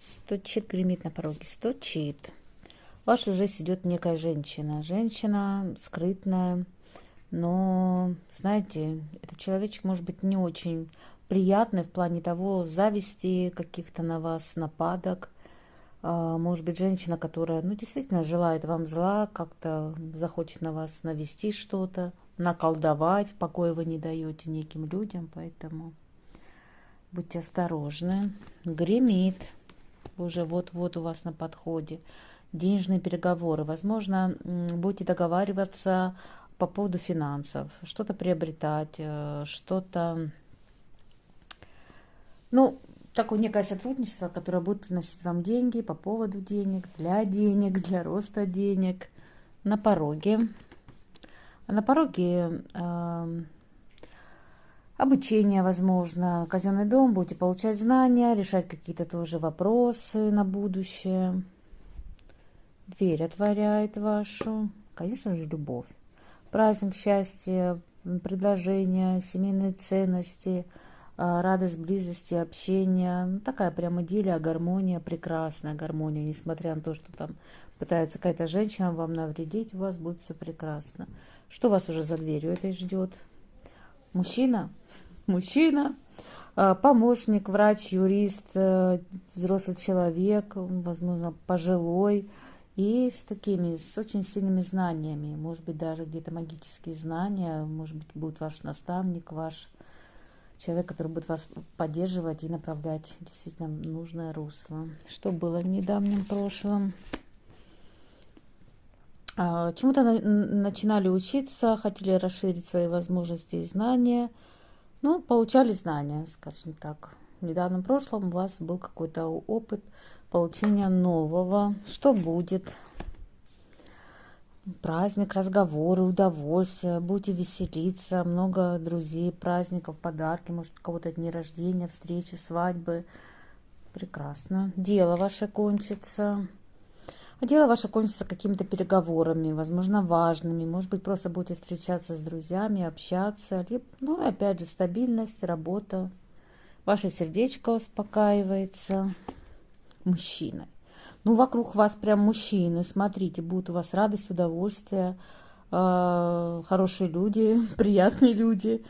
Стучит, гремит на пороге, стучит. В вашу жизнь идет некая женщина. Женщина скрытная, но, знаете, этот человечек может быть не очень приятный в плане того, зависти каких-то на вас, нападок. Может быть, женщина, которая, ну, действительно желает вам зла, как-то захочет на вас навести что-то, наколдовать, покоя вы не даете неким людям, поэтому будьте осторожны. Гремит. Уже вот-вот у вас на подходе. Денежные переговоры. Возможно, будете договариваться по поводу финансов, что-то приобретать, что-то, ну, такое некое сотрудничество, которое будет приносить вам деньги по поводу денег, для роста денег. На пороге. А на пороге обучение, возможно, казенный дом, будете получать знания, решать какие-то тоже вопросы на будущее. Дверь отворяет вашу. Конечно же, любовь. Праздник счастья, предложения, семейные ценности, радость, близости, общения. Ну, такая прям идиллия, гармония, прекрасная гармония. Несмотря на то, что там пытается какая-то женщина вам навредить, у вас будет все прекрасно. Что вас уже за дверью этой ждет? Мужчина? Мужчина, помощник, врач, юрист, взрослый человек, возможно, пожилой, и с очень сильными знаниями, может быть, даже где-то магические знания, может быть, будет ваш наставник, ваш человек, который будет вас поддерживать и направлять действительно в нужное русло. Что было в недавнем прошлом? Чему-то начинали учиться, хотели расширить свои возможности и знания, ну, получали знания, скажем так. В недавнем прошлом у вас был какой-то опыт получения нового. Что будет? Праздник, разговоры, удовольствие. Будете веселиться, много друзей, праздников, подарки, может, у кого-то дни рождения, встречи, свадьбы. Прекрасно. Дело ваше кончится. А дело ваше кончится какими-то переговорами, возможно, важными. Может быть, просто будете встречаться с друзьями, общаться. Ну, и опять же, стабильность, работа. Ваше сердечко успокаивается. Мужчина. Ну, вокруг вас прям мужчины. Смотрите, будут у вас радость, удовольствие, хорошие люди, приятные люди.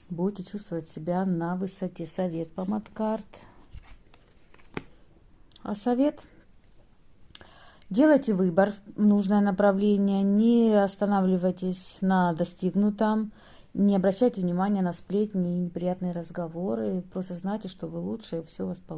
Будете чувствовать себя на высоте. Совет вам от карт. А совет? Делайте выбор в нужное направление, не останавливайтесь на достигнутом, не обращайте внимания на сплетни и неприятные разговоры. Просто знайте, что вы лучше, и все у вас получится.